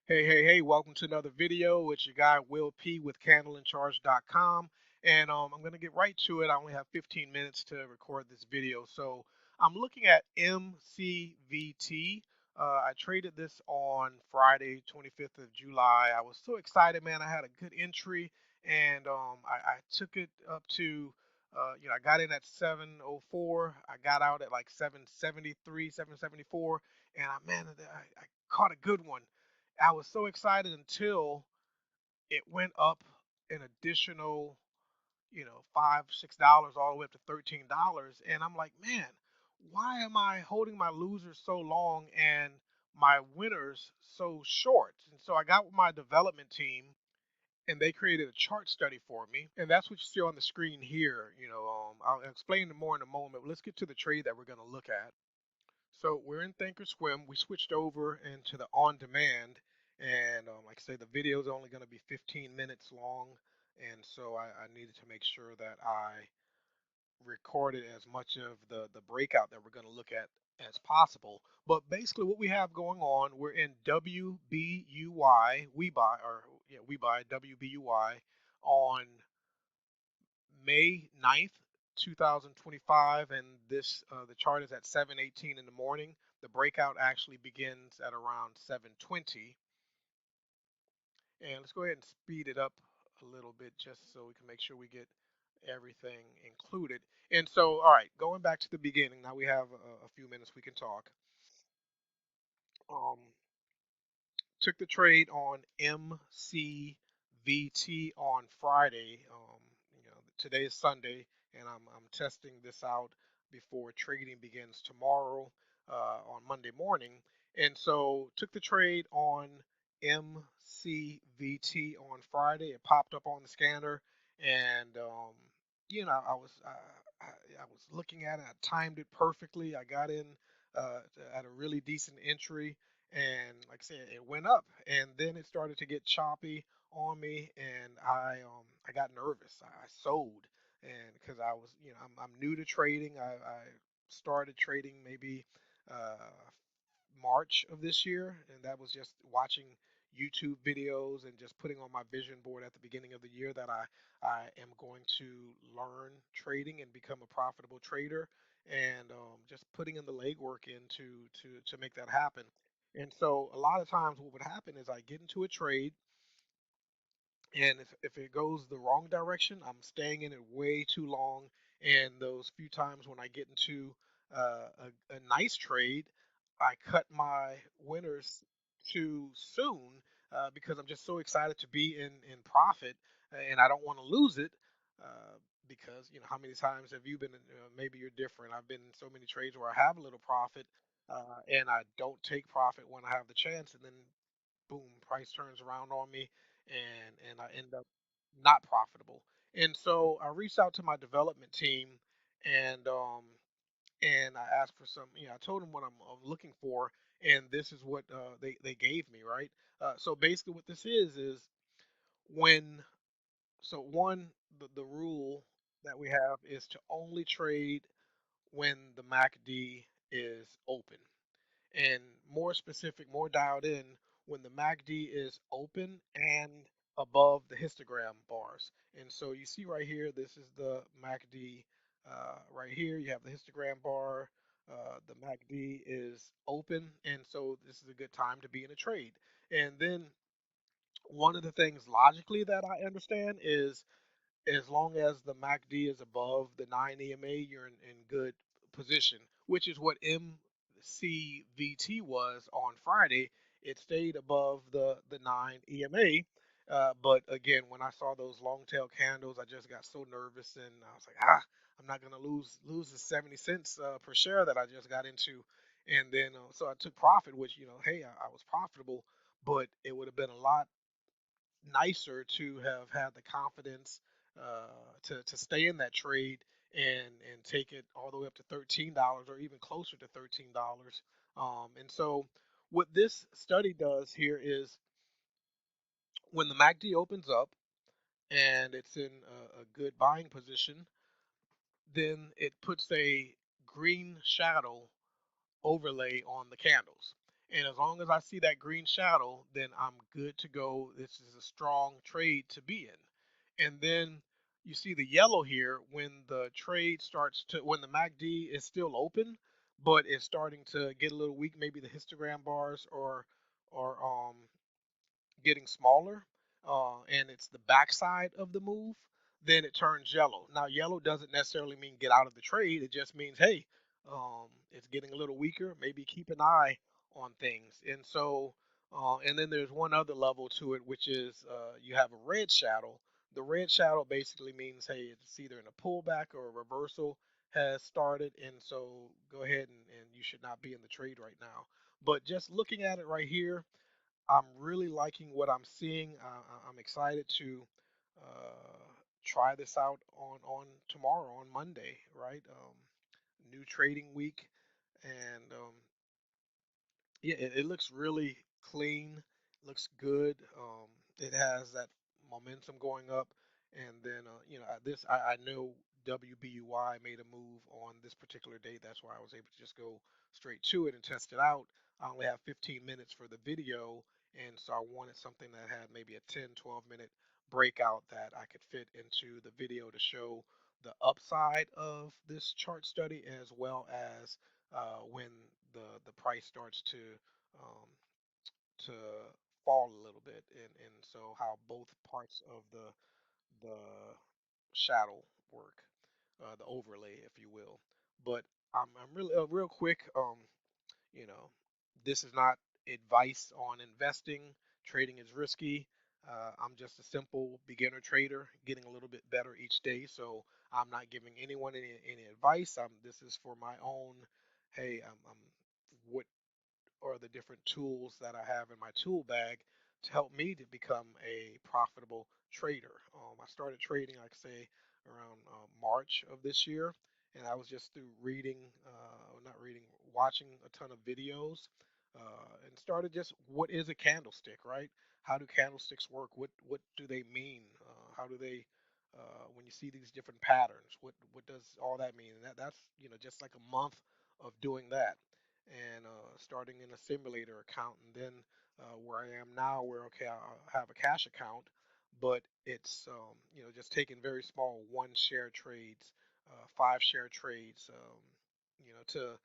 Hey, welcome to another video. It's your guy Will P with candleincharge.com. And I'm going to get right to it. I only have 15 minutes to record this video. So I'm looking at MCVT. I traded this on Friday, 25th of July. I was so excited, man. I had a good entry and I took it up to, I got in at 704. I got out at like 773, 774. And I caught a good one. I was so excited until it went up an additional, $5, $6 all the way up to $13. And I'm like, man, why am I holding my losers so long and my winners so short? And so I got with my development team and they created a chart study for me. And that's what you see on the screen here. I'll explain more in a moment, but let's get to the trade that we're going to look at. So we're in ThinkorSwim. We switched over into the on-demand, and like I say, the video is only going to be 15 minutes long, and so I needed to make sure that I recorded as much of the breakout that we're going to look at as possible. But basically, what we have going on, we're in WBUY, we buy, or yeah, we buy WBUY on May 9th, 2025, and the chart is at 7:18 in the morning. The breakout actually begins at around 7:20. And let's go ahead and speed it up a little bit just so we can make sure we get everything included. And so, all right, going back to the beginning, now we have a few minutes we can talk. Um, Took the trade on MCVT on Friday. Today is Sunday, and I'm testing this out before trading begins tomorrow on Monday morning. And so took the trade on MCVT on Friday. It popped up on the scanner, and I was looking at it. I timed it perfectly. I got in uh, at a really decent entry, and like I said, it went up, and then it started to get choppy on me, and I got nervous. I sold, and because I was, I'm new to trading. I started trading maybe uh, March of this year, and that was just watching YouTube videos and just putting on my vision board at the beginning of the year that I am going to learn trading and become a profitable trader, and just putting in the legwork in to make that happen. And so a lot of times what would happen is I get into a trade, and if it goes the wrong direction, I'm staying in it way too long. And those few times when I get into a nice trade, I cut my winners too soon because I'm just so excited to be in profit, and I don't want to lose it. Because how many times have you been in, maybe you're different. I've been in so many trades where I have a little profit, and I don't take profit when I have the chance, and then boom, price turns around on me, and I end up not profitable. And so I reached out to my development team, and and I asked for some. I told them what I'm looking for, and this is what they gave me. Right. So basically, what this is when one the rule that we have is to only trade when the MACD is open, and more specific, more dialed in when the MACD is open and above the histogram bars. And so you see right here, this is the MACD right here. You have the histogram bar. The MACD is open, and so this is a good time to be in a trade. And then one of the things logically that I understand is as long as the MACD is above the 9 EMA, you're in good position, which is what MCVT was on Friday. It stayed above the 9 EMA. But again, when I saw those long tail candles, I just got so nervous, and I was like, I'm not gonna lose the 70 cents per share that I just got into. And then so I took profit, which hey, I was profitable, but it would have been a lot nicer to have had the confidence to stay in that trade and take it all the way up to $13 or even closer to $13. And so what this study does here is when the MACD opens up and it's in a good buying position, then it puts a green shadow overlay on the candles. And as long as I see that green shadow, then I'm good to go. This is a strong trade to be in. And then you see the yellow here when the trade starts to, when the MACD is still open, but it's starting to get a little weak. Maybe the histogram bars are getting smaller, and it's the backside of the move, then it turns yellow. Now, yellow doesn't necessarily mean get out of the trade. It just means, hey, it's getting a little weaker. Maybe keep an eye on things. And so, and then there's one other level to it, which is you have a red shadow. The red shadow basically means, hey, it's either in a pullback or a reversal has started. And so go ahead and you should not be in the trade right now. But just looking at it right here, I'm really liking what I'm seeing. I'm excited to try this out on tomorrow, on Monday, right? New trading week, and yeah, it looks really clean. Looks good. It has that momentum going up, and then I know WBUY made a move on this particular date. That's why I was able to just go straight to it and test it out. I only have 15 minutes for the video, and so I wanted something that had maybe a 10, 12-minute breakout that I could fit into the video to show the upside of this chart study, as well as when the price starts um, to fall a little bit, and so how both parts of the shadow work, the overlay, if you will. But I'm really real quick. You know, this is not advice on investing. Trading is risky. I'm just a simple beginner trader, getting a little bit better each day. So I'm not giving anyone any advice. This is for my own. Hey, what are the different tools that I have in my tool bag to help me to become a profitable trader. I started trading, like I say, around March of this year, and I was just through reading, not reading, watching a ton of videos, and started just what is a candlestick, right? How do candlesticks work? What do they mean? How do they when you see these different patterns, what does all that mean? And that's just like a month of doing that, and starting in a simulator account, and then where I am now, where okay, I have a cash account, but it's just taking very small one share trades, 5 share trades, to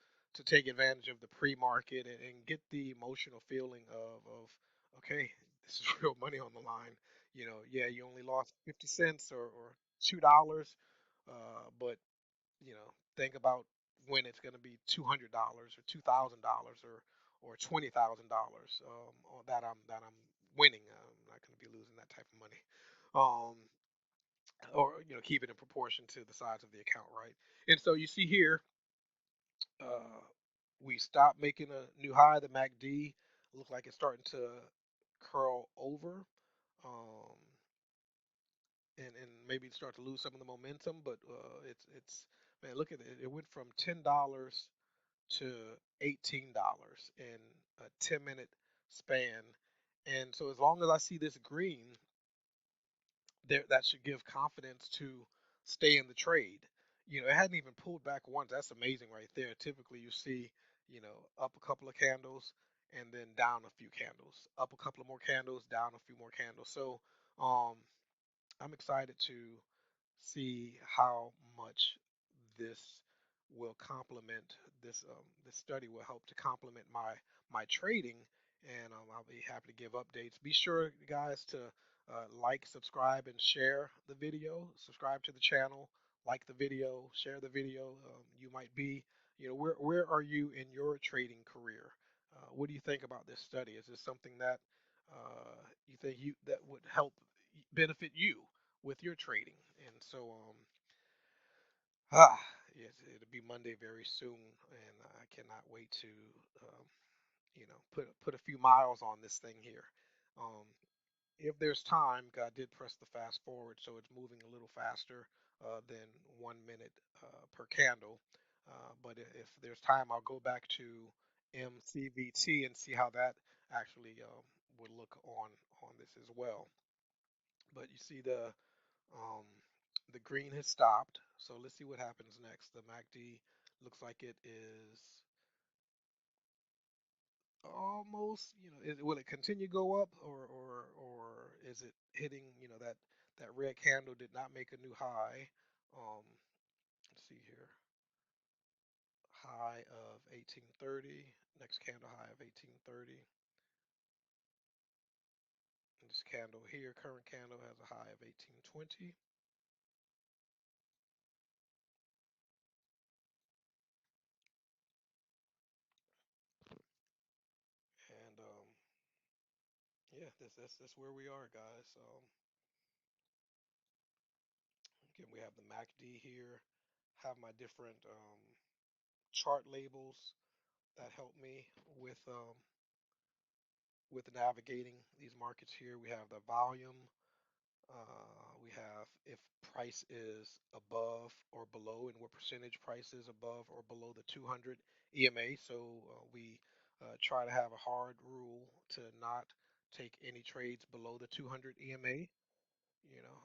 take advantage of the pre-market, and get the emotional feeling of okay, this is real money on the line. Yeah, you only lost 50 cents or $2, but think about when it's going to be $200 or $2,000 or $20,000 that I'm winning. I'm not going to be losing that type of money, um, or keep it in proportion to the size of the account, right? And so you see here, uh, we stopped making a new high. The MACD looks like it's starting to curl over. Um, and maybe start to lose some of the momentum, but it's man, look at it. It went from $10 to $18 in a 10-minute span. And so as long as I see this green, there that should give confidence to stay in the trade. It hadn't even pulled back once. That's amazing right there. Typically you see, up a couple of candles and then down a few candles. Up a couple of more candles, down a few more candles. So um I'm excited to see how much this will complement this study will help to complement my trading, and I'll be happy to give updates. Be sure, guys, to like, subscribe, and share the video. Subscribe to the channel, like the video, share the video. You might be, where are you in your trading career? What do you think about this study? Is this something that you think that would help benefit you with your trading? And so, yes, it'll be Monday very soon, and I cannot wait to, um, put a few miles on this thing here. Um, if there's time, I did press the fast forward, so it's moving a little faster than 1 minute per candle. But if there's time, I'll go back to MCVT and see how that actually would look on this as well. But you see um, the green has stopped, so let's see what happens next. The MACD looks like it is almost, will it continue to go up, or is it hitting, that red candle did not make a new high. Let's see here. High of 1830, next candle high of 1830. And this candle here, current candle, has a high of 1820. And yeah, that's where we are, guys. Again, we have the MACD here. Have my different chart labels that help me with um, with navigating these markets here. We have the volume. We have if price is above or below, and what percentage price is above or below the 200 EMA. So we try to have a hard rule to not take any trades below the 200 EMA. You know,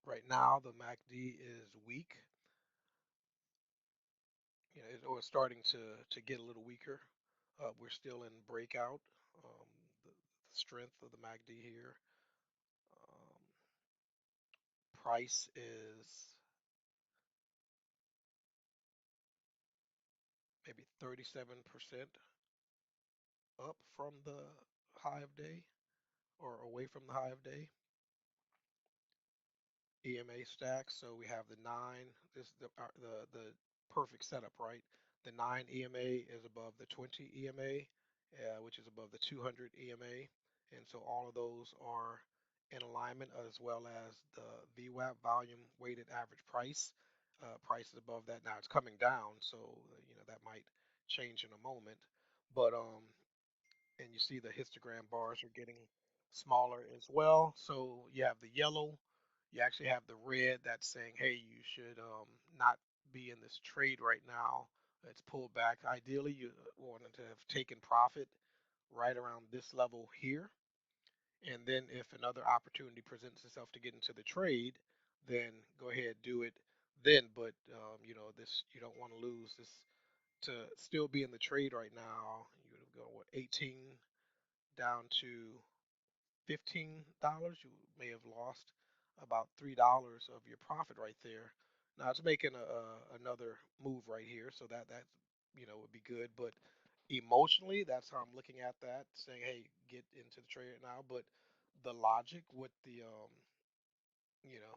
right now the MACD is weak. Or it's starting to get a little weaker. We're still in breakout. The strength of the MACD here. Um, Price is maybe 37% up from the high of day, or away from the high of day. EMA stacks. So we have the nine. This is the perfect setup, right? The 9 EMA is above the 20 EMA, which is above the 200 EMA, and so all of those are in alignment, as well as the VWAP, volume weighted average price. Price is above that. Now it's coming down, so that might change in a moment. But and you see the histogram bars are getting smaller as well. So you have the yellow, you actually have the red that's saying, hey, you should not be in this trade right now. It's pulled back. Ideally, you wanted to have taken profit right around this level here. And then if another opportunity presents itself to get into the trade, then go ahead, do it then. But this, you don't want to lose this to still be in the trade right now. You would have gone what, 18 down to $15, you may have lost about $3 of your profit right there. Now it's making another move right here, so that would be good. But emotionally, that's how I'm looking at that, saying, hey, get into the trade right now. But the logic with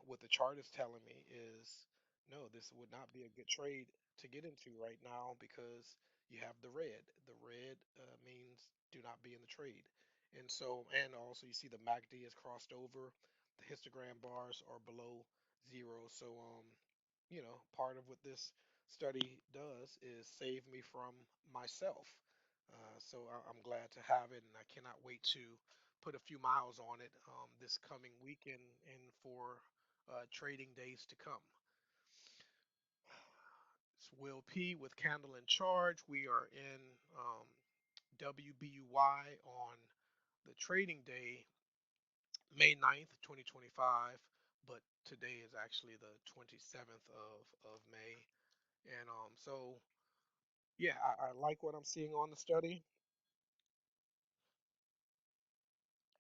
what the chart is telling me is no, this would not be a good trade to get into right now because you have the red. The red means do not be in the trade. And so, and also you see the MACD has crossed over. The histogram bars are below zero. So, part of what this study does is save me from myself. So I'm glad to have it, and I cannot wait to put a few miles on it this coming weekend and for trading days to come. It's Will P with Candle in Charge. We are in WBUY on the trading day, May 9th, 2025, but today is actually the 27th of May. And yeah, I like what I'm seeing on the study.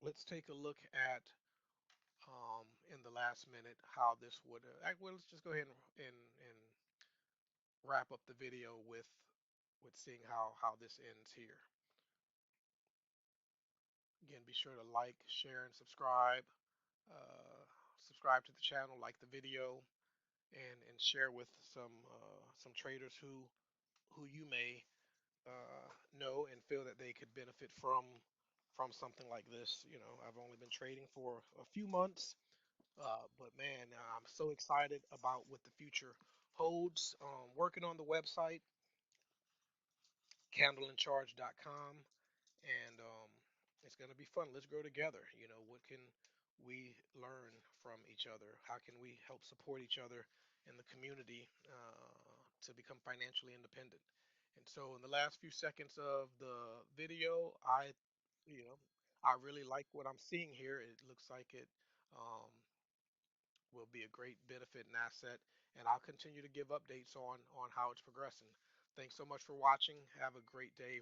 Let's take a look at in the last minute how this would. Well, let's just go ahead and wrap up the video with seeing how this ends here. Again, be sure to like, share, and subscribe. Uh, Subscribe to the channel, like the video, and share with some traders who you may know and feel that they could benefit from something like this. I've only been trading for a few months, but man, I'm so excited about what the future holds. Working on the website, candleincharge.com, and it's going to be fun. Let's grow together. What can we learn from each other? How can we help support each other in the community to become financially independent? And so, in the last few seconds of the video, you know, I really like what I'm seeing here. It looks like it um, will be a great benefit and asset. and I'll continue to give updates on how it's progressing. Thanks so much for watching. Have a great day.